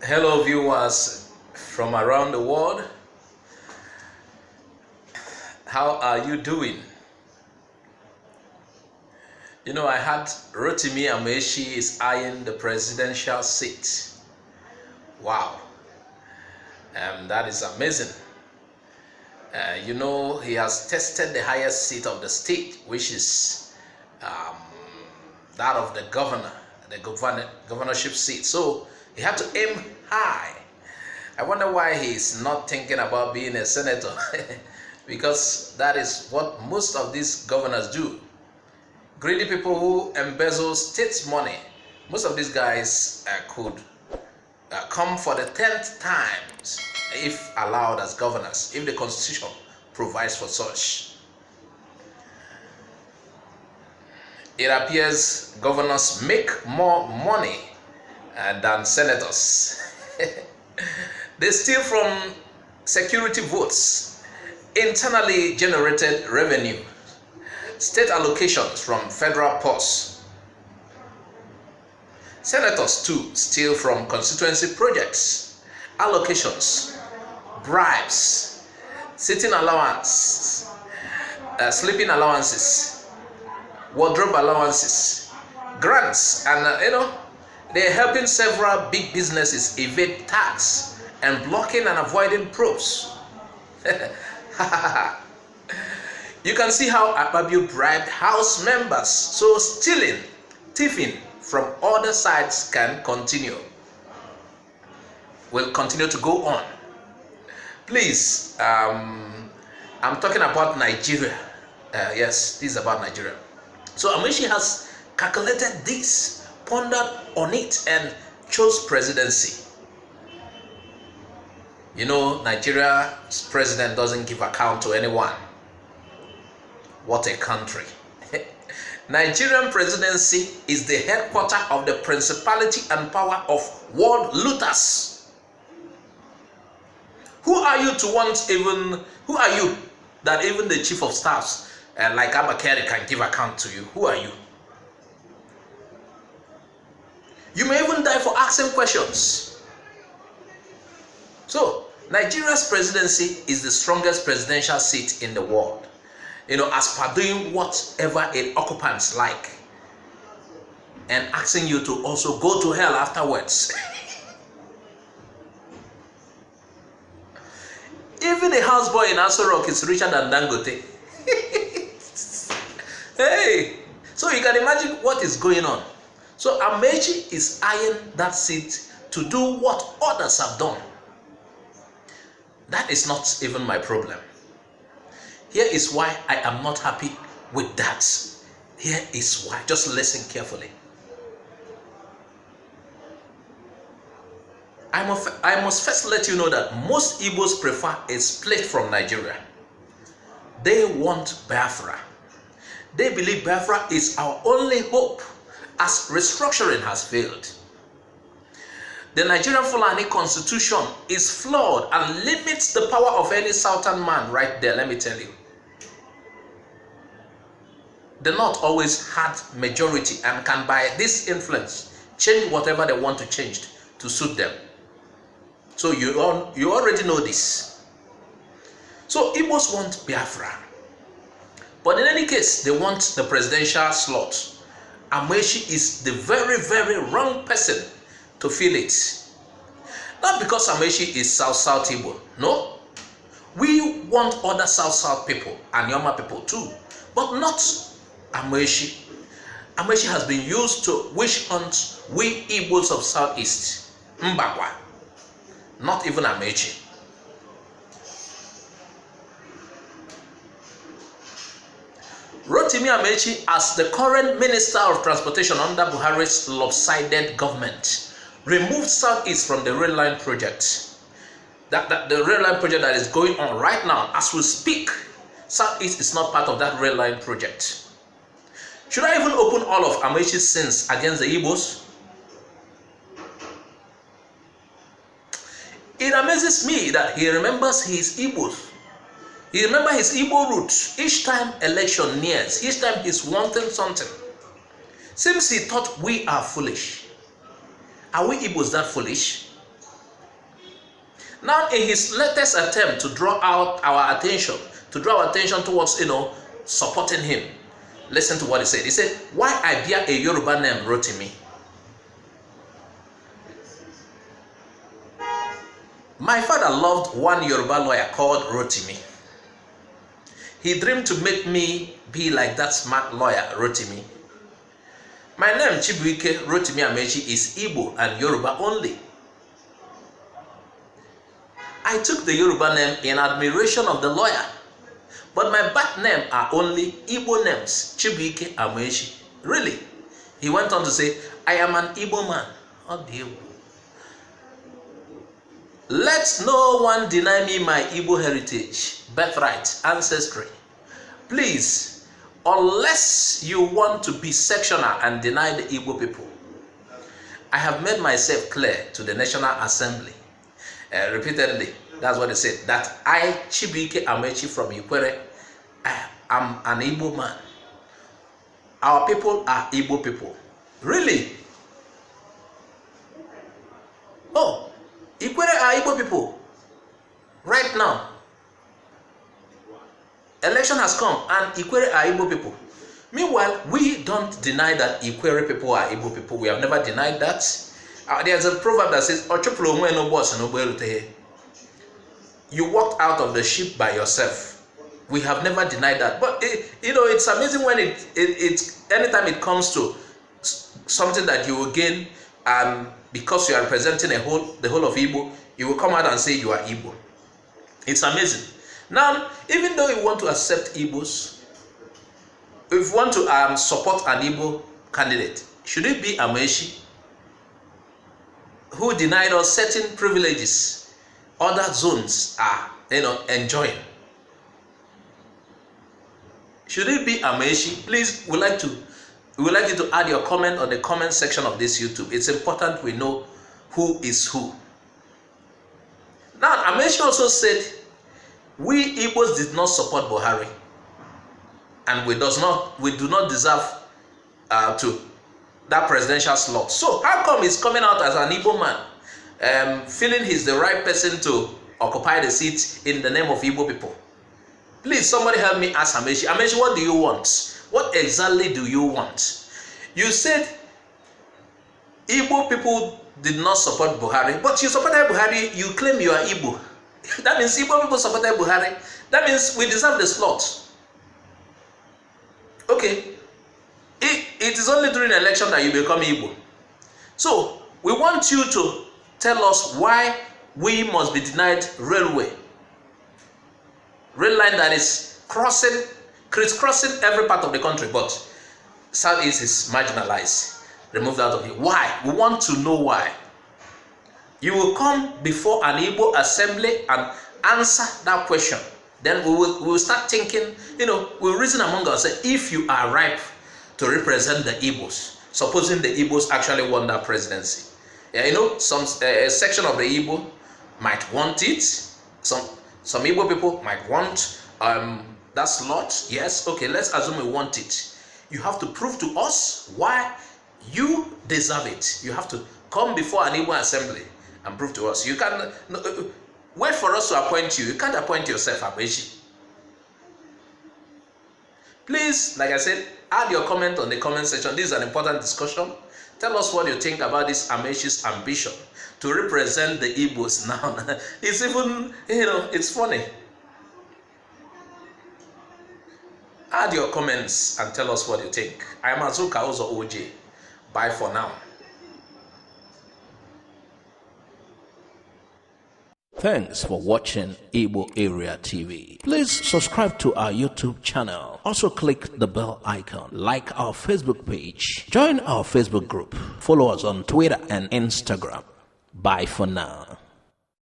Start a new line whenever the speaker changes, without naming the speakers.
Hello viewers from around the world. How are you doing? You know, I had Rotimi Amaechi is eyeing the presidential seat. Wow. That is amazing. You know, he has tested the highest seat of the state, which is that of the governor, the governorship seat. So he had to aim high. I wonder why he's not thinking about being a senator, because that is what most of these governors do. Greedy people who embezzle state money. Most of these guys could come for the 10th time if allowed as governors, if the constitution provides for such. It appears governors make more money than senators. They steal from security votes, internally generated revenue, state allocations from federal purse. Senators too steal from constituency projects, allocations, bribes, sitting allowance, sleeping allowances, wardrobe allowances, grants, and they're helping several big businesses evade tax and blocking and avoiding probes. You can see how Akpabio bribed House members, so stealing, thieving from other sides can continue. Will continue to go on. Please, I'm talking about Nigeria. Yes, this is about Nigeria. So Amaechi has calculated this, pondered on it, and chose presidency. You know, Nigeria's president doesn't give account to anyone. What a country. Nigerian presidency is the headquarters of the principality and power of world looters. Who are you to want who are you that even the chief of staffs like Abakari can give account to you? Who are you? You may even die for asking questions. So, Nigeria's presidency is the strongest presidential seat in the world. You know, as per doing whatever it occupants like and asking you to also go to hell afterwards. Even the houseboy in Aso Rock is richer than Dangote. Hey, so you can imagine what is going on. So Amaechi is eyeing that seat to do what others have done. That is not even my problem. Here is why I am not happy with that. Here is why. Just listen carefully. I must first let you know that most Igbos prefer a split from Nigeria. They want Biafra. They believe Biafra is our only hope, as restructuring has failed. The Nigerian Fulani constitution is flawed and limits the power of any southern man right there, let me tell you. The North always had majority and can by this influence change whatever they want to change to suit them. So you already know this. So Igbos want Biafra. But in any case, they want the presidential slot. Amaechi is the very, very wrong person to fill it. Not because Amaechi is South Igbo. No. We want other South people and Yoma people too. But not Amaechi. Amaechi has been used to witch hunt we Igbos of Southeast. Mbakwa. Not even Amaechi. Rotimi Amaechi, as the current Minister of Transportation under Buhari's lopsided government, removed Southeast from the rail line project. The rail line project that is going on right now, as we speak, Southeast is not part of that rail line project. Should I even open all of Amaechi's sins against the Igbos? It amazes me that he remembers his Igbos. He remembers his Igbo roots each time election nears, each time he's wanting something. Seems he thought we are foolish. Are we Igbos that foolish? Now, in his latest attempt to draw our attention towards, supporting him, listen to what he said. He said, "Why I bear a Yoruba name, Rotimi? My father loved one Yoruba lawyer called Rotimi. He dreamed to make me be like that smart lawyer, Rotimi. My name, Chibuike Rotimi Amaechi, is Igbo and Yoruba only. I took the Yoruba name in admiration of the lawyer, but my back name are only Igbo names, Chibuike Amaechi. Really?" He went on to say, "I am an Igbo man. Oh dear. Let no one deny me my Igbo heritage, birthright, ancestry. Please, unless you want to be sectional and deny the Igbo people. I have made myself clear to the National Assembly, repeatedly," that's what they said, "that I, Chibuike Amaechi from Ikwere, I am an Igbo man. Our people are Igbo people." Really? Oh, Ikwere are Igbo people. Right now, election has come and Ikwere are Igbo people. Meanwhile, we don't deny that Ikwere people are Igbo people. We have never denied that. There's a proverb that says, "You walked out of the ship by yourself." We have never denied that. But it's amazing when anytime it comes to something that you will gain, because you are representing the whole of Igbo, you will come out and say you are Igbo. It's amazing. Now, even though you want to accept Igbos, if you want to support an Igbo candidate, should it be Amaechi, who denied us certain privileges other zones are enjoying? Should it be Amaechi? Please, we would like you to add your comment on the comment section of this YouTube. It's important we know who is who. Now, Amaechi also said, "We Igbos did not support Buhari, and we do not deserve to that presidential slot." So how come he's coming out as an Igbo man, feeling he's the right person to occupy the seat in the name of Igbo people? Please, somebody help me ask Amaechi. Amaechi, what do you want? What exactly do you want? You said Igbo people did not support Buhari, but you supported Buhari, you claim you are Igbo. That means Igbo people supported Buhari. That means we deserve the slot. Okay. It is only during election that you become Igbo. So, we want you to tell us why we must be denied rail line that is crisscrossing every part of the country, but Southeast is marginalized, removed out of it. Why? We want to know why. You will come before an Igbo assembly and answer that question. Then we will start thinking, we'll reason among ourselves, if you are ripe to represent the Igbos, supposing the Igbos actually won that presidency. Some section of the Igbo might want it. Some Igbo people might want that slot. Yes, okay, let's assume we want it. You have to prove to us why you deserve it. You have to come before an Igbo assembly and prove to us. You can wait for us to appoint you. You can't appoint yourself, Amaechi. Please, like I said, add your comment on the comment section. This is an important discussion. Tell us what you think about this Amaechi's ambition to represent the Igbos now. It's even, it's funny. Add your comments and tell us what you think. I am Azuka, also OJ. Bye for now.
Thanks for watching Igbo Area TV. Please subscribe to our YouTube channel. Also click the bell icon. Like our Facebook page. Join our Facebook group. Follow us on Twitter and Instagram. Bye for now.